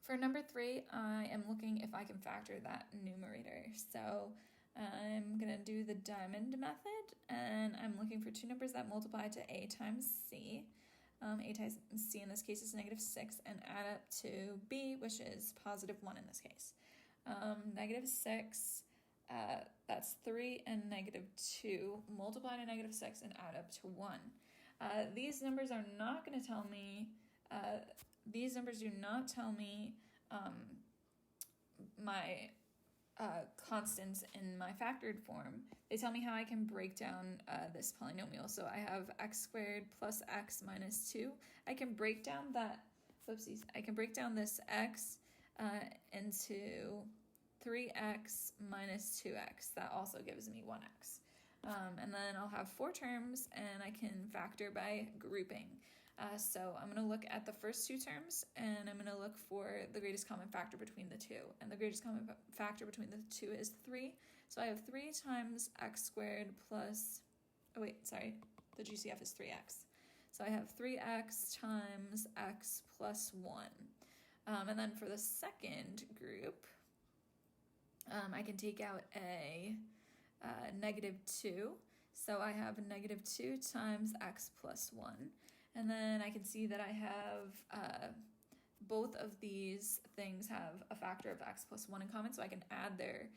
For number 3, I am looking if I can factor that numerator. So I'm going to do the diamond method, and I'm looking for two numbers that multiply to a times c. A times c in this case is -6, and add up to b, which is +1 in this case. -6, that's 3 and -2, multiply to -6 and add up to 1. These numbers are not going to tell me, these numbers do not tell me my constants in my factored form. They tell me how I can break down this polynomial. So I have x squared plus x minus 2. I can break down that, I can break down this x into 3x minus 2x. That also gives me 1x. And then I'll have 4 terms, and I can factor by grouping. So I'm going to look at the first 2 terms, and I'm going to look for the greatest common factor between the 2. And the greatest common factor between the 2 is 3. So I have 3 times x squared plus, the GCF is 3x. So I have 3x times x plus 1. And then for the second group, I can take out a -2. So I have -2 times x plus 1. And then I can see that I have both of these things have a factor of x plus 1 in common, so I can add their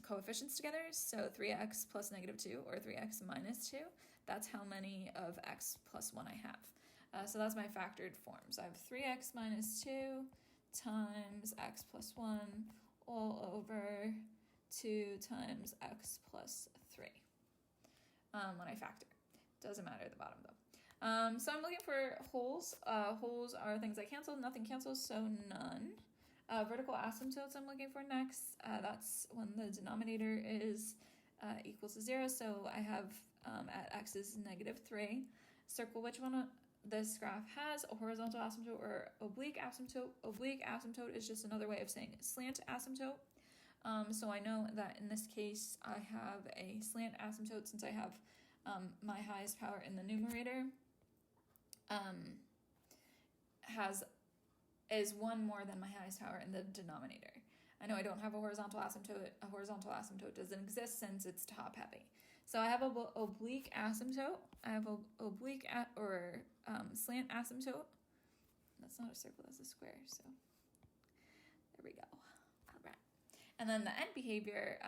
coefficients together. So 3x plus -2, or 3x minus 2, that's how many of x plus 1 I have. So that's my factored form. So I have 3x minus 2 times x plus 1 all over 2 times x plus 3 when I factor. Doesn't matter at the bottom though. So I'm looking for wholes. Wholes are things that cancel. Nothing cancels, so none. Vertical asymptotes I'm looking for next. That's when the denominator is equal to 0. So I have at x is -3. Circle which one this graph has, a horizontal asymptote or oblique asymptote. Oblique asymptote is just another way of saying slant asymptote. So I know that in this case I have a slant asymptote since I have my highest power in the numerator is 1 more than my highest power in the denominator. I know I don't have a horizontal asymptote. A horizontal asymptote doesn't exist since it's top heavy. So I have a oblique asymptote. I have a oblique slant asymptote. That's not a circle, that's a square. So there we go. All right. And then the end behavior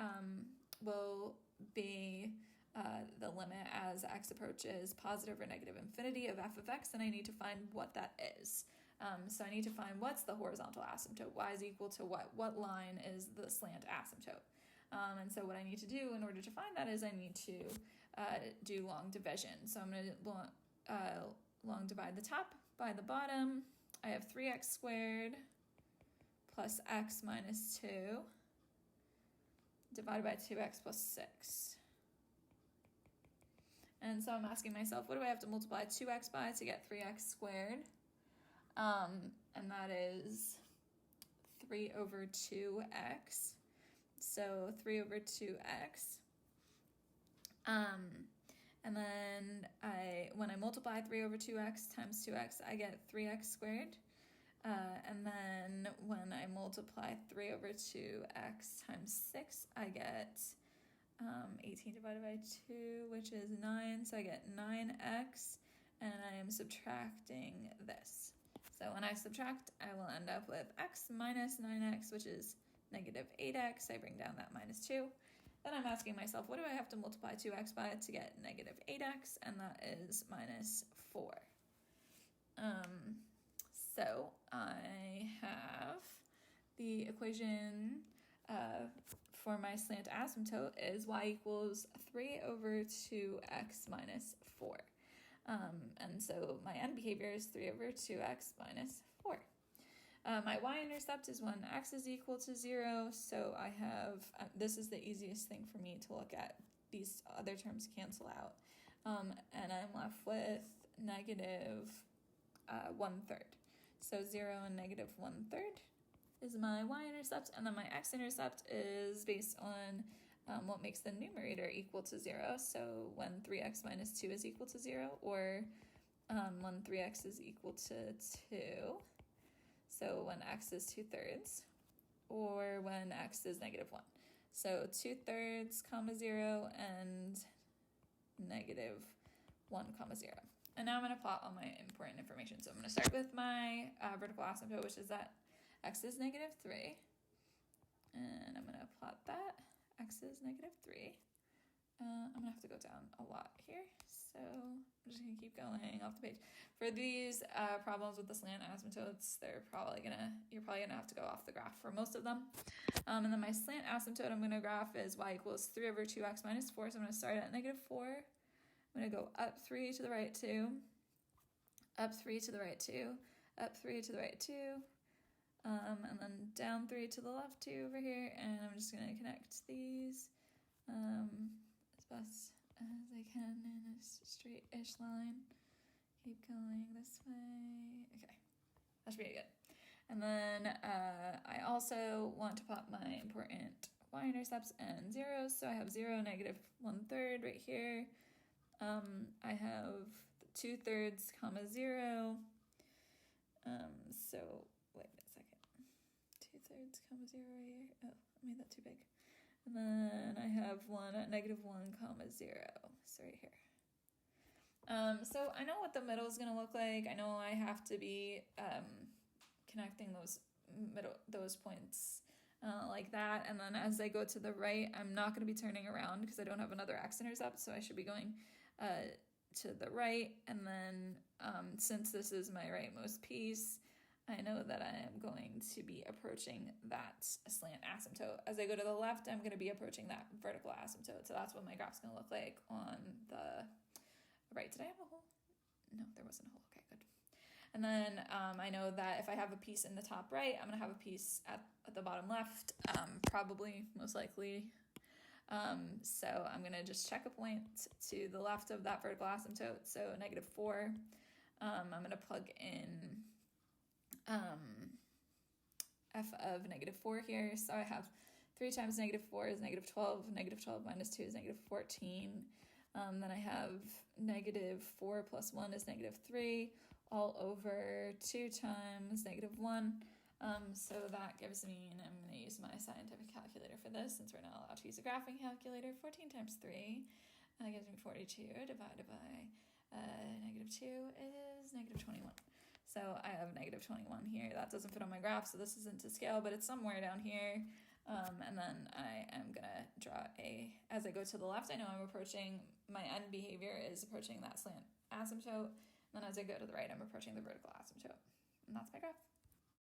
will be the limit as x approaches positive or negative infinity of f of x, and I need to find what that is. So I need to find what's the horizontal asymptote. Y is equal to what? What line is the slant asymptote? And so what I need to do in order to find that is I need to do long division. So I'm going to long divide the top by the bottom. I have 3x squared plus x minus 2 divided by 2x plus 6. And so I'm asking myself, what do I have to multiply 2x by to get 3x squared? And that is 3 over 2x. So 3 over 2x. And then when I multiply 3 over 2x times 2x, I get 3x squared. And then when I multiply 3 over 2x times 6, I get 18 divided by 2, which is 9. So I get 9x, and I am subtracting this. So when I subtract, I will end up with x minus 9x, which is -8x. I bring down that -2. Then I'm asking myself, what do I have to multiply 2x by to get -8x? And that is -4. So I have the equation for my slant asymptote is y equals 3 over 2x minus 4. And so my end behavior is 3 over 2x minus 4. My y-intercept is when x is equal to 0, so I have, this is the easiest thing for me to look at. These other terms cancel out. And I'm left with -1/3. So 0 and -1/3 is my y-intercept, and then my x-intercept is based on what makes the numerator equal to 0. So when 3x minus 2 is equal to 0, or when 3x is equal to 2. So when x is 2/3, or when x is -1. So 2/3, 0, and -1, 0. And now I'm going to plot all my important information. So I'm going to start with my vertical asymptote, which is that x is -3. And I'm going to plot that. X is -3. I'm going to have to go down a lot here. So I'm just going to keep going off the page. For these problems with the slant asymptotes, you're probably going to have to go off the graph for most of them. And then my slant asymptote I'm going to graph is y equals 3/2x minus 4. So I'm going to start at -4. I'm going to go up 3 to the right 2, up 3 to the right 2, up 3 to the right 2, and then down 3 to the left 2 over here, and I'm just going to connect these as best as I can in a straight-ish line. Keep going this way. Okay, that should be good. And then I also want to plot my important y-intercepts and zeros, so I have 0, -1/3 right here. I have 2/3, 0. So wait a second. 2/3, 0 right here. Oh, I made that too big. And then I have 1 at -1, 0. So right here. So I know what the middle is going to look like. I know I have to be connecting those points like that. And then as I go to the right, I'm not going to be turning around because I don't have another x-intercept. So I should be going to the right. And then since this is my rightmost piece, I know that I am going to be approaching that slant asymptote. As I go to the left, I'm going to be approaching that vertical asymptote. So that's what my graph's going to look like on the right. Did I have a hole? No, there wasn't a hole. Okay, good. And then I know that if I have a piece in the top right, I'm going to have a piece at the bottom left, probably, most likely. So I'm going to just check a point to the left of that vertical asymptote, so -4. I'm going to plug in f of -4 here. So I have 3 times -4 is -12, -12 minus 2 is -14. Then I have -4 plus 1 is -3, all over 2 times -1. So that gives me, and I'm going to use my scientific calculator for this since we're not allowed to use a graphing calculator. 14 times 3 gives me 42 divided by -2 is -21. So I have -21 here. That doesn't fit on my graph, so this isn't to scale, but it's somewhere down here. And then I am going to draw as I go to the left, I know I'm approaching, my end behavior is approaching that slant asymptote. And then as I go to the right, I'm approaching the vertical asymptote. And that's my graph.